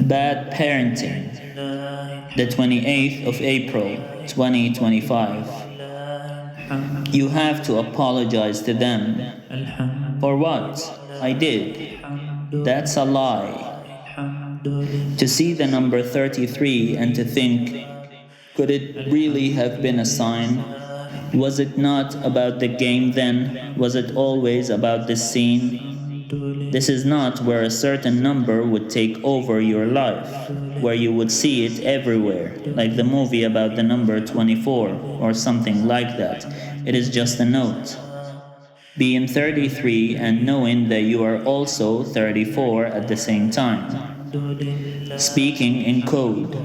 Bad parenting, the 28th of April, 2025. You have to apologize to them. For what? I did. That's a lie. To see the number 33 and to think, could it really have been a sign? Was it not about the game then? Was it always about the scene? This is not where a certain number would take over your life, where you would see it everywhere, like the movie about the number 24 or something like that. It is just a note. Being 33 and knowing that you are also 34 at the same time. Speaking in code.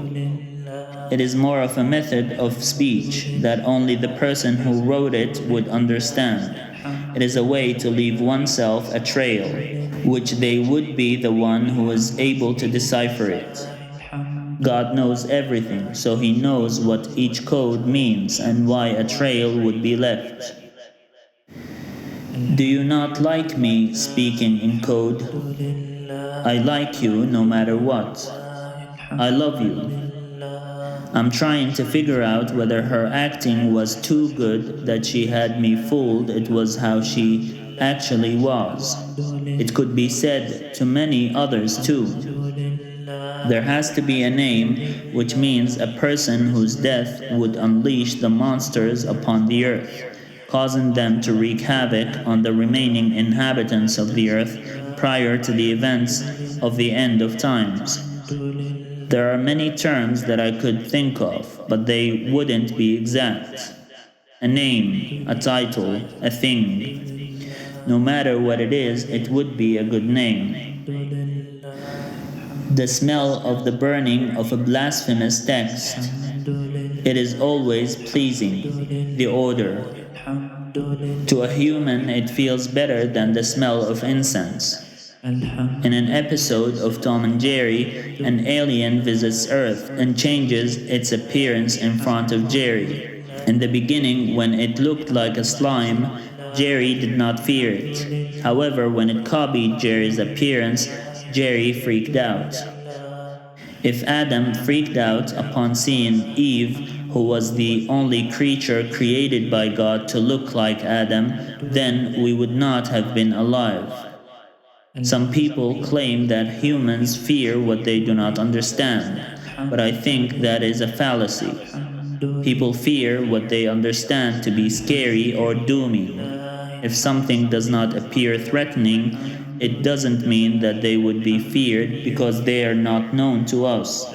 It is more of a method of speech that only the person who wrote it would understand. It is a way to leave oneself a trail, which they would be the one who is able to decipher it. God knows everything, so He knows what each code means and why a trail would be left. Do you not like me speaking in code? I like you no matter what. I love you. I'm trying to figure out whether her acting was too good that she had me fooled it was how she actually was. It could be said to many others too. There has to be a name, which means a person whose death would unleash the monsters upon the earth, causing them to wreak havoc on the remaining inhabitants of the earth prior to the events of the end of times. There are many terms that I could think of, but they wouldn't be exact. A name, a title, a thing. No matter what it is, it would be a good name. The smell of the burning of a blasphemous text. It is always pleasing, the odor. To a human, it feels better than the smell of incense. In an episode of Tom and Jerry, an alien visits Earth and changes its appearance in front of Jerry. In the beginning, when it looked like a slime, Jerry did not fear it. However, when it copied Jerry's appearance, Jerry freaked out. If Adam freaked out upon seeing Eve, who was the only creature created by God to look like Adam, then we would not have been alive. Some people claim that humans fear what they do not understand, but I think that is a fallacy. People fear what they understand to be scary or dooming. If something does not appear threatening, it doesn't mean that they would be feared because they are not known to us.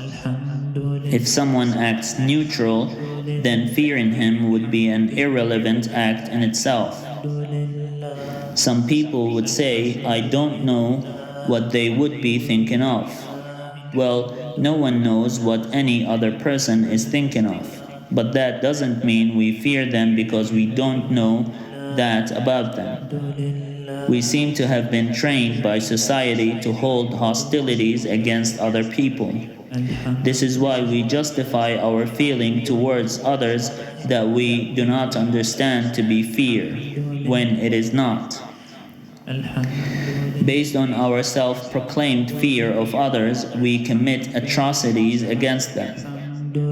If someone acts neutral, then fearing him would be an irrelevant act in itself. Some people would say, I don't know what they would be thinking of. Well, no one knows what any other person is thinking of. But that doesn't mean we fear them because we don't know that about them. We seem to have been trained by society to hold hostilities against other people. This is why we justify our feeling towards others that we do not understand to be fear, when it is not. Based on our self-proclaimed fear of others, we commit atrocities against them.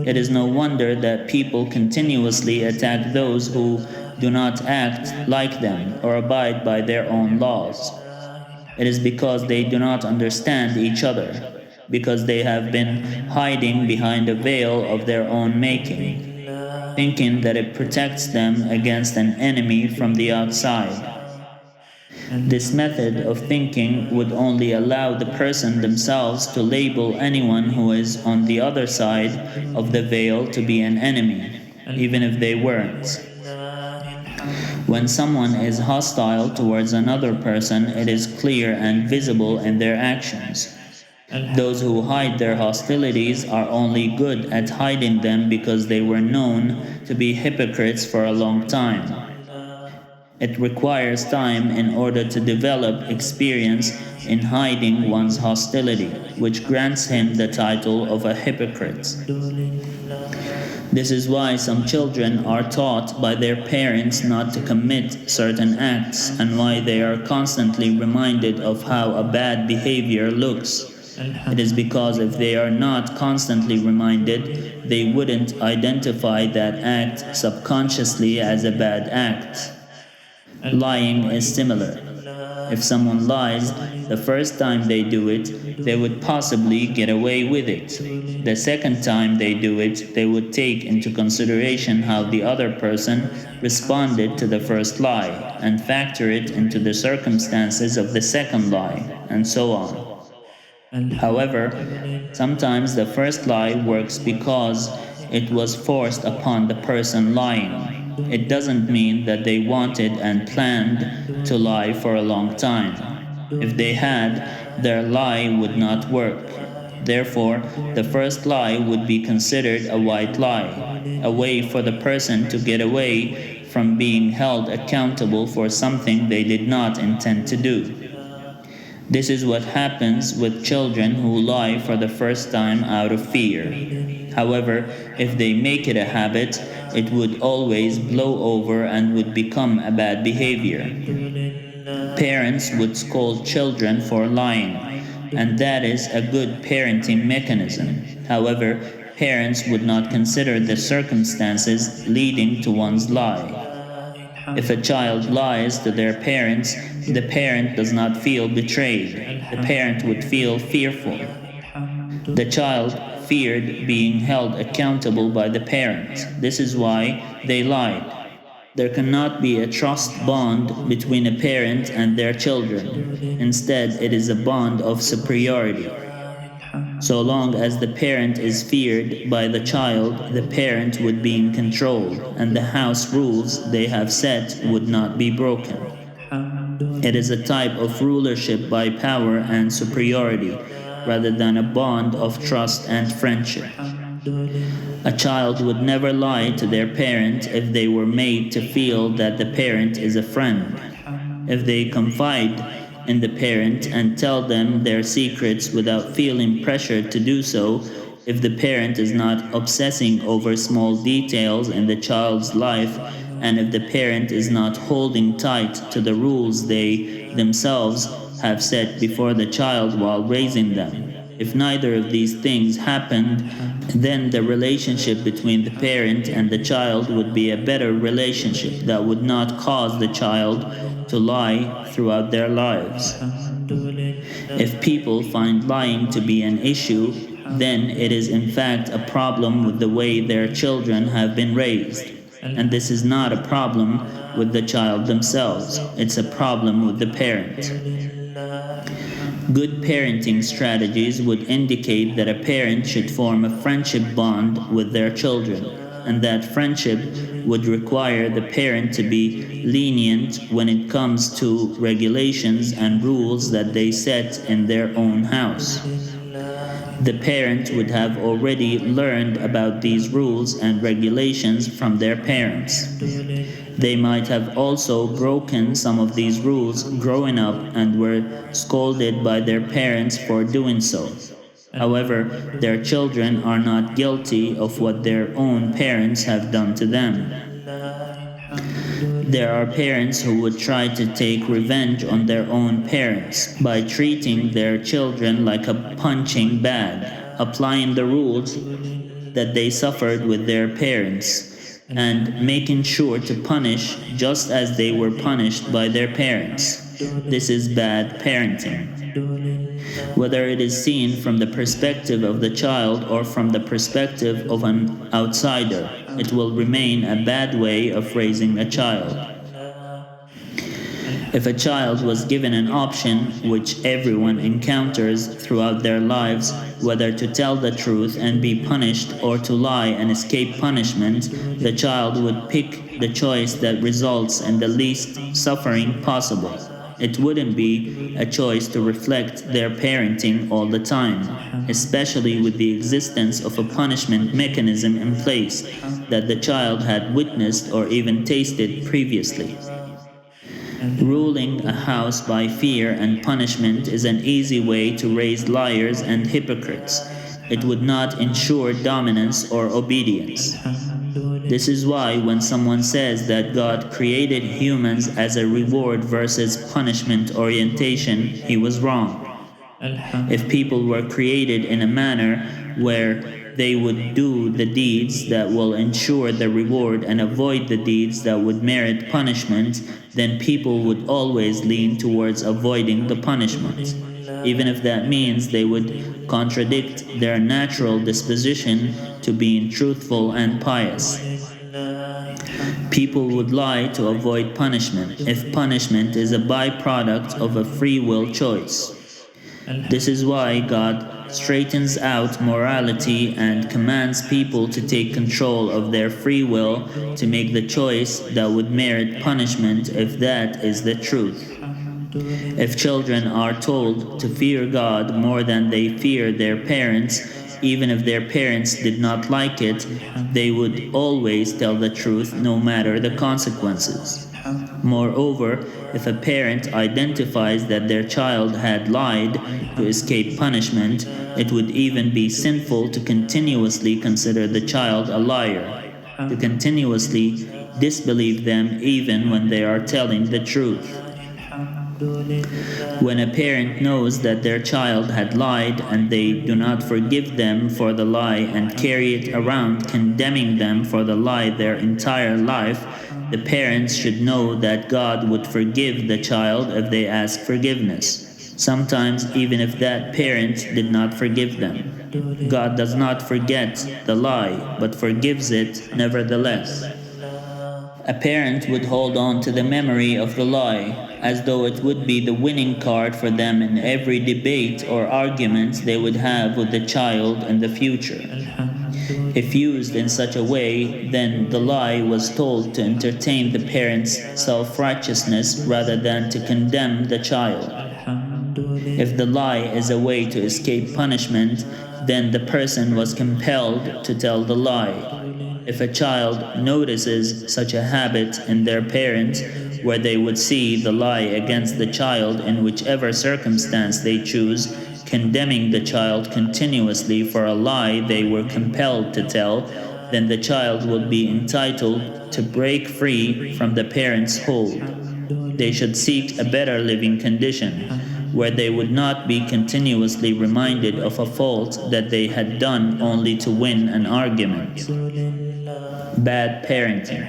It is no wonder that people continuously attack those who do not act like them or abide by their own laws. It is because they do not understand each other, because they have been hiding behind a veil of their own making, thinking that it protects them against an enemy from the outside. This method of thinking would only allow the person themselves to label anyone who is on the other side of the veil to be an enemy, even if they weren't. When someone is hostile towards another person, it is clear and visible in their actions. Those who hide their hostilities are only good at hiding them because they were known to be hypocrites for a long time. It requires time in order to develop experience in hiding one's hostility, which grants him the title of a hypocrite. This is why some children are taught by their parents not to commit certain acts, and why they are constantly reminded of how a bad behavior looks. It is because if they are not constantly reminded, they wouldn't identify that act subconsciously as a bad act. Lying is similar. If someone lies the first time they do it, they would possibly get away with it. The second time they do it, they would take into consideration how the other person responded to the first lie and factor it into the circumstances of the second lie, and so on. However, sometimes the first lie works because it was forced upon the person lying. It doesn't mean that they wanted and planned to lie for a long time. If they had, their lie would not work. Therefore, the first lie would be considered a white lie, a way for the person to get away from being held accountable for something they did not intend to do. This is what happens with children who lie for the first time out of fear. However, if they make it a habit, it would always blow over and would become a bad behavior. Parents would scold children for lying, and that is a good parenting mechanism. However, parents would not consider the circumstances leading to one's lie. If a child lies to their parents, the parent does not feel betrayed. The parent would feel fearful. The child feared being held accountable by the parent. This is why they lied. There cannot be a trust bond between a parent and their children. Instead, it is a bond of superiority. So long as the parent is feared by the child, the parent would be in control, and the house rules they have set would not be broken. It is a type of rulership by power and superiority, rather than a bond of trust and friendship. A child would never lie to their parent if they were made to feel that the parent is a friend. If they confide in the parent and tell them their secrets without feeling pressured to do so, if the parent is not obsessing over small details in the child's life, and if the parent is not holding tight to the rules they themselves have set before the child while raising them. If neither of these things happened, then the relationship between the parent and the child would be a better relationship that would not cause the child to lie throughout their lives. If people find lying to be an issue, then it is in fact a problem with the way their children have been raised. And this is not a problem with the child themselves, it's a problem with the parent. Good parenting strategies would indicate that a parent should form a friendship bond with their children, and that friendship would require the parent to be lenient when it comes to regulations and rules that they set in their own house. The parent would have already learned about these rules and regulations from their parents. They might have also broken some of these rules growing up and were scolded by their parents for doing so. However, their children are not guilty of what their own parents have done to them. There are parents who would try to take revenge on their own parents by treating their children like a punching bag, applying the rules that they suffered with their parents, and making sure to punish just as they were punished by their parents. This is bad parenting. Whether it is seen from the perspective of the child or from the perspective of an outsider, it will remain a bad way of raising a child. If a child was given an option, which everyone encounters throughout their lives, whether to tell the truth and be punished or to lie and escape punishment, the child would pick the choice that results in the least suffering possible. It wouldn't be a choice to reflect their parenting all the time, especially with the existence of a punishment mechanism in place that the child had witnessed or even tasted previously. Ruling a house by fear and punishment is an easy way to raise liars and hypocrites. It would not ensure dominance or obedience. This is why when someone says that God created humans as a reward versus punishment orientation, he was wrong. If people were created in a manner where they would do the deeds that will ensure the reward and avoid the deeds that would merit punishment, then people would always lean towards avoiding the punishment, even if that means they would contradict their natural disposition to being truthful and pious. People would lie to avoid punishment if punishment is a byproduct of a free will choice. This is why God straightens out morality and commands people to take control of their free will to make the choice that would merit punishment if that is the truth. If children are told to fear God more than they fear their parents, even if their parents did not like it, they would always tell the truth no matter the consequences. Moreover, if a parent identifies that their child had lied to escape punishment, it would even be sinful to continuously consider the child a liar, to continuously disbelieve them even when they are telling the truth. When a parent knows that their child had lied and they do not forgive them for the lie and carry it around condemning them for the lie their entire life, the parents should know that God would forgive the child if they ask forgiveness, sometimes even if that parent did not forgive them. God does not forget the lie, but forgives it nevertheless. A parent would hold on to the memory of the lie, as though it would be the winning card for them in every debate or argument they would have with the child in the future. If used in such a way, then the lie was told to entertain the parent's self-righteousness rather than to condemn the child. If the lie is a way to escape punishment, then the person was compelled to tell the lie. If a child notices such a habit in their parents, where they would see the lie against the child in whichever circumstance they choose, condemning the child continuously for a lie they were compelled to tell, then the child would be entitled to break free from the parents' hold. They should seek a better living condition, where they would not be continuously reminded of a fault that they had done only to win an argument. Bad parenting.